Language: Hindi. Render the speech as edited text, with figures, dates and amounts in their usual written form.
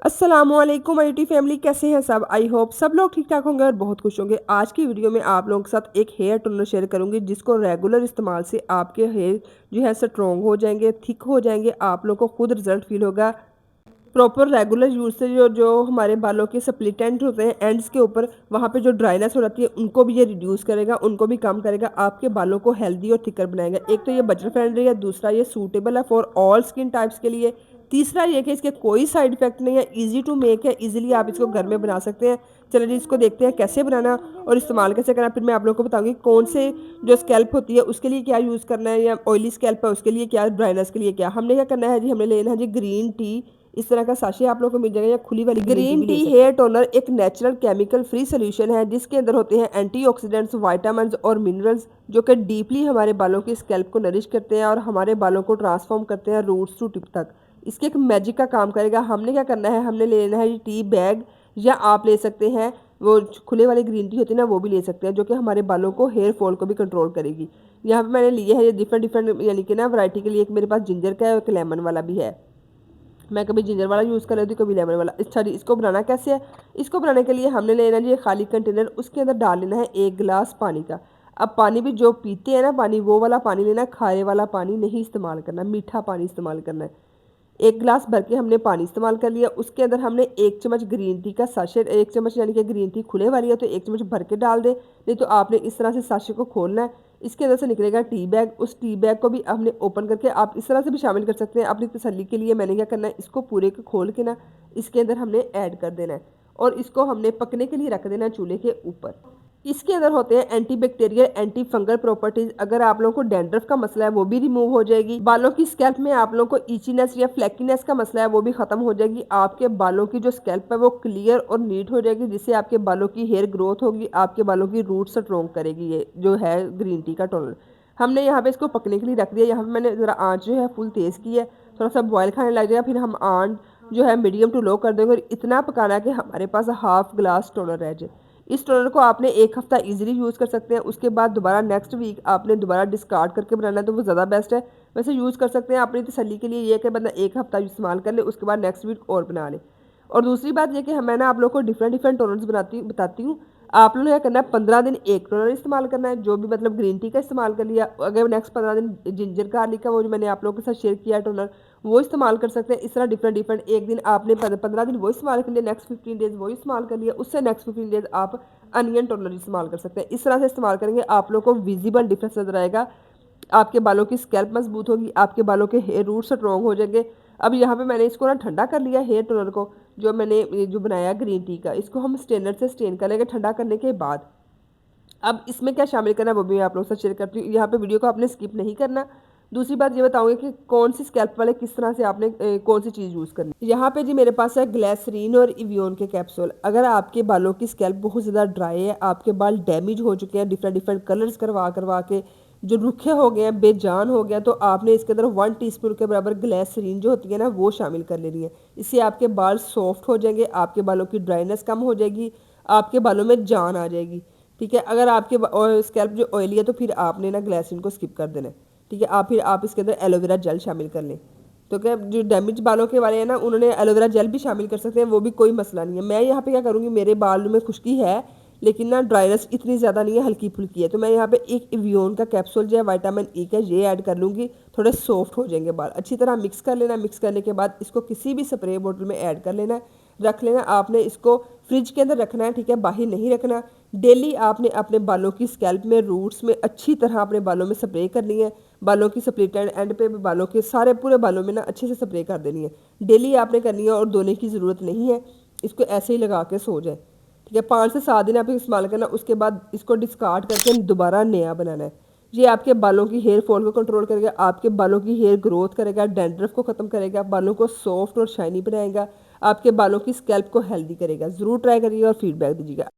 अस्सलामुअलैकुम आईटी फैमिली, कैसे हैं सब। आई होप सब लोग ठीक ठाक होंगे और बहुत खुश होंगे। आज की वीडियो में आप लोगों के साथ एक हेयर टोनर शेयर करूंगी जिसको रेगुलर इस्तेमाल से आपके हेयर जो है स्ट्रॉन्ग हो जाएंगे, थिक हो जाएंगे। आप लोगों को खुद रिजल्ट फील होगा। प्रॉपर रेगुलर यूज से जो जो हमारे बालों के स्प्लिट एंड होते हैं एंड्स के ऊपर, वहाँ पे जो ड्राइनेस हो जाती है उनको भी ये रिड्यूस करेगा, उनको भी कम करेगा, आपके बालों को हेल्दी और थिकर बनाएगा। एक तो ये बजट फ्रेंडली है, दूसरा ये सूटेबल है फॉर ऑल स्किन टाइप्स के लिए, तीसरा ये कि इसके कोई साइड इफेक्ट नहीं है, इजी टू मेक है, इजीली आप इसको घर में बना सकते हैं। चलिए जी, इसको देखते हैं कैसे बनाना और इस्तेमाल कैसे करना। फिर मैं आप लोगों को बताऊंगी कौन से जो स्कैल्प होती है उसके लिए क्या यूज़ करना है, या ऑयली स्कैल्प है उसके लिए क्या, ड्राइनेस के लिए क्या। हमने क्या करना है जी, हमने लेना है जी ग्रीन टी। इस तरह का साशे आप लोगों को मिल जाएगा, या खुली वाली ग्रीन टी हेयर टोनर एक नेचुरल केमिकल फ्री सोल्यूशन है जिसके अंदर होते हैं एंटीऑक्सीडेंट्स, विटामिन और मिनरल्स जो कि डीपली हमारे बालों की स्कैल्प को नरिश करते हैं और हमारे बालों को ट्रांसफॉर्म करते हैं रूट्स टू टिप तक। इसके एक मैजिक का काम करेगा। हमने क्या करना है, हमने लेना है टी बैग, या आप ले सकते हैं वो खुले वाली ग्रीन टी होती है ना, वो भी ले सकते हैं, जो कि हमारे बालों को हेयर फॉल को भी कंट्रोल करेगी। यहाँ पे मैंने लिए है ये डिफरेंट डिफरेंट यानी कि ना वैरायटी के लिए। एक मेरे पास जिंजर का है, एक लेमन वाला भी है। मैं कभी जिंजर वाला यूज़ कर रही थी, कभी लेमन वाला। अच्छा जी, इसको बनाना कैसे है। इसको बनाने के लिए हमने लेना जी खाली कंटेनर, उसके अंदर डाल लेना है 1 गिलास पानी का। अब पानी भी जो पीते हैं ना पानी, वो वाला पानी लेना, खारे वाला पानी नहीं इस्तेमाल करना, मीठा पानी इस्तेमाल करना है। 1 गिलास भर के हमने पानी इस्तेमाल कर लिया। उसके अंदर हमने 1 चम्मच ग्रीन टी का साशे, 1 चम्मच यानी कि ग्रीन टी खुले वाली है तो 1 चम्मच भर के डाल दे, नहीं तो आपने इस तरह से साशे को खोलना है। इसके अंदर से निकलेगा टी बैग, उस टी बैग को भी हमने ओपन करके आप इस तरह से भी शामिल कर सकते हैं अपनी तसल्ली के लिए। मैंने क्या करना है, इसको पूरे को खोल के ना इसके अंदर हमने ऐड कर देना है और इसको हमने पकने के लिए रख देना है चूल्हे के ऊपर। इसके अंदर होते हैं anti bacterial, anti fungal properties. अगर आप लोगों को डैंड्रफ का मसला है वो भी रिमूव हो जाएगी। बालों की स्कैल्प में आप लोगों को इचीनेस या फ्लैकीनेस का मसला है वो भी खत्म हो जाएगी। आपके बालों की जो स्कैल्प है वो क्लियर और नीट हो जाएगी, जिससे आपके बालों की हेयर ग्रोथ होगी, आपके बालों की रूट स्ट्रॉन्ग करेगी ये जो है ग्रीन टी का टोनर। हमने यहाँ पे इसको पकने के लिए रख दिया। यहाँ पे मैंने ज़रा आँच जो है फुल तेज़ की है, थोड़ा सा बॉयल खाने लग जाएगा, फिर हम आँच जो है मीडियम टू लो कर देंगे और इतना पकाना है कि हमारे पास हाफ ग्लास टोनर रह जाए। इस टोनर को आपने 1 हफ्ता इजीली यूज़ कर सकते हैं। उसके बाद दोबारा नेक्स्ट वीक आपने दोबारा डिस्कार्ड करके बनाना है तो वो ज़्यादा बेस्ट है। वैसे यूज़ कर सकते हैं अपनी तसल्ली के लिए, ये कि बंदा 1 हफ्ता इस्तेमाल कर ले, उसके बाद नेक्स्ट वीक और बना ले। और दूसरी बात ये कि मैं ना आप लोग को डिफरेंट डिफरेंट टोनर्स बताती हूँ। आप लोगों ने क्या करना है, 15 दिन एक टोनर इस्तेमाल करना है, जो भी मतलब ग्रीन टी का इस्तेमाल कर लिया। अगर नेक्स्ट 15 दिन जिंजर गार्लिक का वो जो मैंने आप लोगों के साथ शेयर किया है टोनर, वो इस्तेमाल कर सकते हैं। इस तरह डिफरेंट डिफरेंट, एक दिन आपने 15 दिन वो इस्तेमाल कर लिया, नेक्स्ट 15 डेज वो इस्तेमाल कर लिया, उससे नेक्स्ट 15 डेज आप अनियन टोनर इस्तेमाल कर सकते हैं। इस तरह से इस्तेमाल करेंगे आप लोग को विजिबल डिफरेंस नजर आएगा। आपके बालों की स्कैल्प मजबूत होगी, आपके बालों के हेयर रूट स्ट्रॉन्ग हो जाएंगे। अब यहाँ पे मैंने इसको ना ठंडा कर लिया हेयर टोनर को, जो मैंने ये जो बनाया ग्रीन टी का, इसको हम स्टेनर से स्टेन कर लेंगे ठंडा करने के बाद। अब इसमें क्या शामिल करना है वो भी मैं आप लोगों से शेयर करती हूँ। यहाँ पे वीडियो को आपने स्किप नहीं करना। दूसरी बात ये बताऊंगी कि कौन सी स्कैल्प वाले किस तरह से आपने कौन सी चीज़ यूज़ करनी है। यहाँ पे जी मेरे पास है ग्लिसरीन और इवियोन के कैप्सूल। अगर आपके बालों की स्कैल्प बहुत ज़्यादा ड्राई है, आपके बाल डैमेज हो चुके हैं डिफरेंट डिफरेंट कलर्स करवा करवा के, जो रुखे हो गए हैं, बेजान हो गया, तो आपने इसके अंदर 1 टीस्पून के बराबर ग्लिसरीन जो होती है ना वो शामिल कर लेनी है। इससे आपके बाल सॉफ्ट हो जाएंगे, आपके बालों की ड्राइनेस कम हो जाएगी, आपके बालों में जान आ जाएगी। ठीक है, अगर आपके स्कैल्प जो ऑयली है तो फिर आपने ना ग्लिसरीन को स्किप कर देना है। ठीक है, आप इसके अंदर एलोवेरा जेल शामिल कर लें। तो क्या जो डैमेज बालों के वाले हैं ना, उन्होंने एलोवेरा जेल भी शामिल कर सकते हैं, वो भी कोई मसला नहीं है। मैं यहाँ पे क्या करूँगी, मेरे बाल में खुश्की है लेकिन ना ड्राइनेस इतनी ज़्यादा नहीं है, हल्की फुल्की है, तो मैं यहाँ पे एक इवियोन का कैप्सूल जो है विटामिन ई का ये ऐड कर लूँगी। थोड़े सॉफ्ट हो जाएंगे बाल। अच्छी तरह मिक्स कर लेना। मिक्स करने के बाद इसको किसी भी स्प्रे बोतल में ऐड कर लेना, रख लेना। आपने इसको फ्रिज के अंदर रखना है, ठीक है, बाहर नहीं रखना। डेली आपने अपने बालों की स्कैल्प में, रूट्स में अच्छी तरह अपने बालों में स्प्रे करनी है। बालों की स्प्लिट एंड पे बालों के सारे पूरे बालों में ना अच्छे से स्प्रे कर देनी है। डेली आपने करनी है और धोने की ज़रूरत नहीं है। इसको ऐसे ही लगा के सो जाए। ठीक है, 5 से 7 दिन आप इस्तेमाल करना, उसके बाद इसको डिस्कार्ड करके दोबारा नया बनाना है। ये आपके बालों की हेयर फॉल को कंट्रोल करेगा, आपके बालों की हेयर ग्रोथ करेगा, डैंड्रफ को ख़त्म करेगा, बालों को सॉफ्ट और शाइनी बनाएगा, आपके बालों की स्कैल्प को हेल्दी करेगा। ज़रूर ट्राई करिएगा और फीडबैक दीजिएगा।